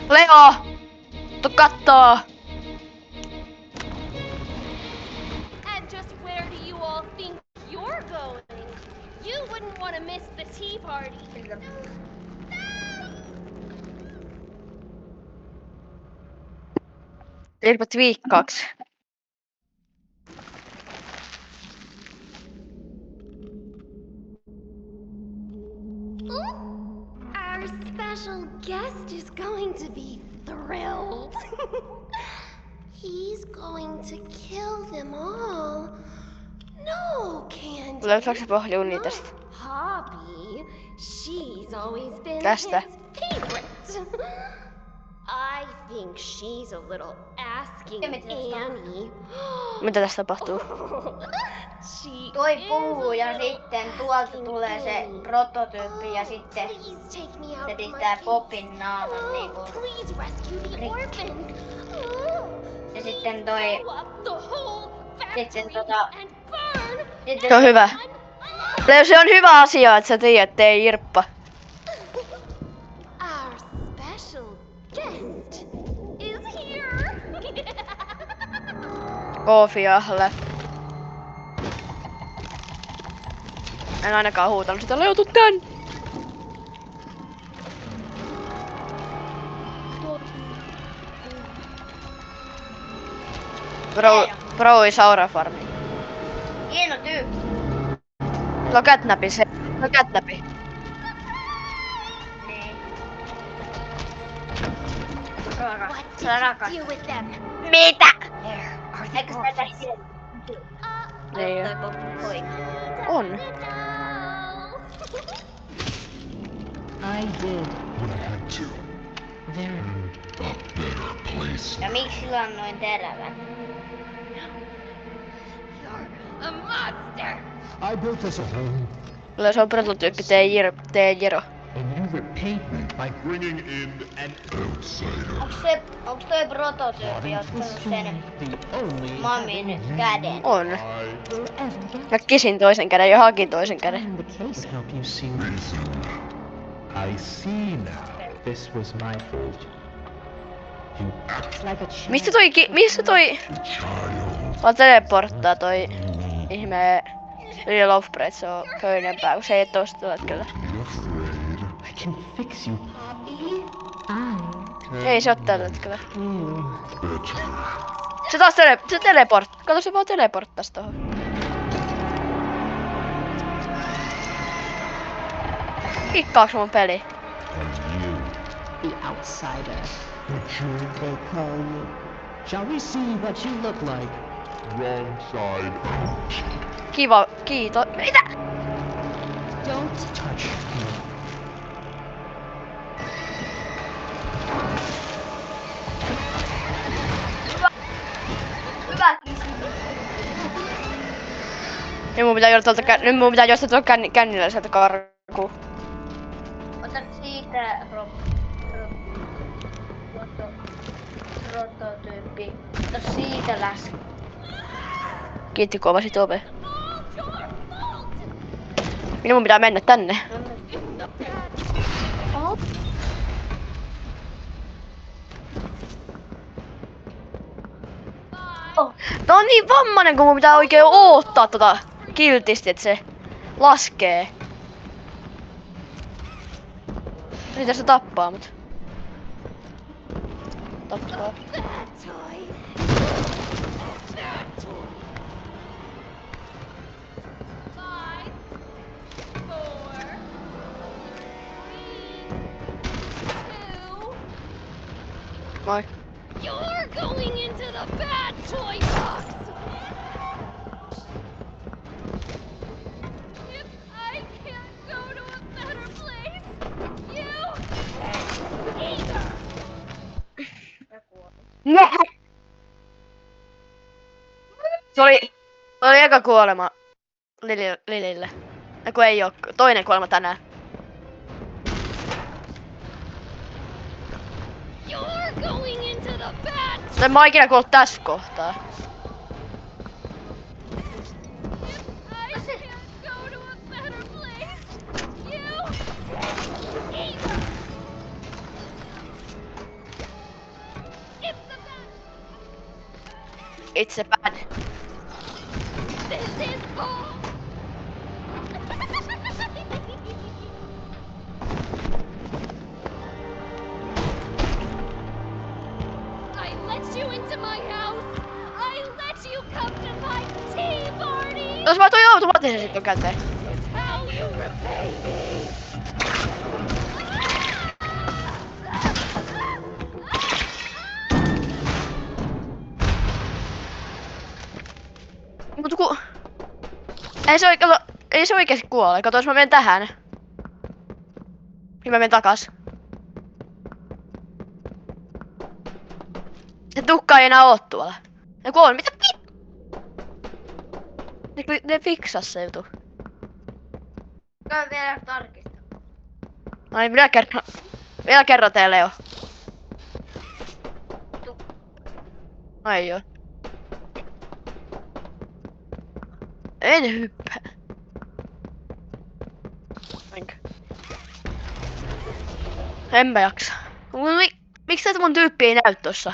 Leo! Tuu kattoo! And just where do you all think you're going? You wouldn't want to miss the tea party. Ilpa twiikkaaks. Our special guest is going to be thrilled. He's going to kill them all. No, Candy. Löytääks se pohjuni Not tästä? Poppy. She's always been Tästä. his favorite. I think she's a little asking Annie. Mitä tässä tapahtuu? She Toi is puu a ja little sitten tuolta tulee se asking prototyyppi ja sitten Please take me out se of my pistää cave. Popin naaman niinku. Please rescue the rikki. orphans. Ja sitten toi... Blow up the whole Sitten factory and burn. Sitten Se on hyvä. Leo, se on hyvä asia, että sä tiedät, ettei Irppa. Our special guest is here. Koofiahle. En ainakaan huutanut sitä, Leo, tuu tän! Bro is Aura Farmi. hieno tyyppi. No catnapi se. No catnapi. Niin. What Se on rakas. did you do with them? Mitä? Eikö sitä tästä? Ei oo. Toi Popin poika. On. I did. What I had to. There. A better place. Ja miksi sillä on noin terävät? You're a monster. I built us a home, Leo, se on prototyyppi, tee Jero. and you repaid me by bringing in an outsider. Onks toi prototyyppi ottanut sen The only mamin käden? On. I will ever get. Mä kisin toisen käden ja hakin toisen käden. And the case help you see. reason. I see now. This was my fault. You act It's like a chance. Missä toi child. vaan teleporttaa toi ihme Lily Lovebreath, se on köynnempää, kun se ei tosta tällä hetkellä. Be afraid. I can fix you. I Ei se oo tällä hetkellä. will. Better. Se taas se kato se vaan teleporttas tohon. Kikkaaks mun peli? And you. The outsider. Butcher. They call you. Shall we see what you look like? Wrong side out. Kiva, kiitos. Mitä? Don't touch me. Hyvä. Nyt mun pitää juosta tuolta kännillä sieltä karkuun. Ota siitä prototyyppi. Ota siitä läski. Kiitti kun avasit ove. Minun mun pitää mennä tänne. Tää on niin vammanen, kun mun pitää oikein oottaa tota kiltisti, et se laskee. Sitä se tappaa mut. Tappaa. Toy. Five, four, three, two. Moi. You're going into the bad toy box. If I can't go to a better place, you either. Se oli eka kuolema Lilille. Eiku ei oo, toinen kuolema tänään. You're going into the bad En mä oon ikinä kuollut tässä kohtaa. I can't go to a better place. You either. It's a bad. This is bull. I let you into my house. I let you come to my tea party. Jos mä toin automaattisesti ton käteen. How you repay me. Mut ku... Ei se oikeesti kuole. Kato, jos mä menen tähän. Niin mä menen takas. Se tukka ei enää oo tuolla. Ja kun on, mitä ne fiksas se jutu. Käy vielä tarkistaa. Ai vielä kerran tee Leo. Ai joo. En hyppää. Enkä. Enpä jaksa. Miksi tätä mun tyyppi ei näy tossa?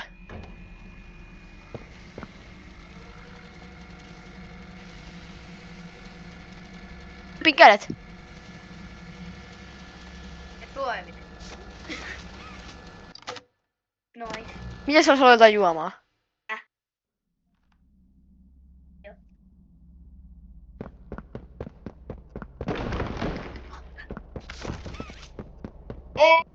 Tyypin kädet. Ja toimi. Noin. Miten se olisi ollut jotain juomaa? Ei.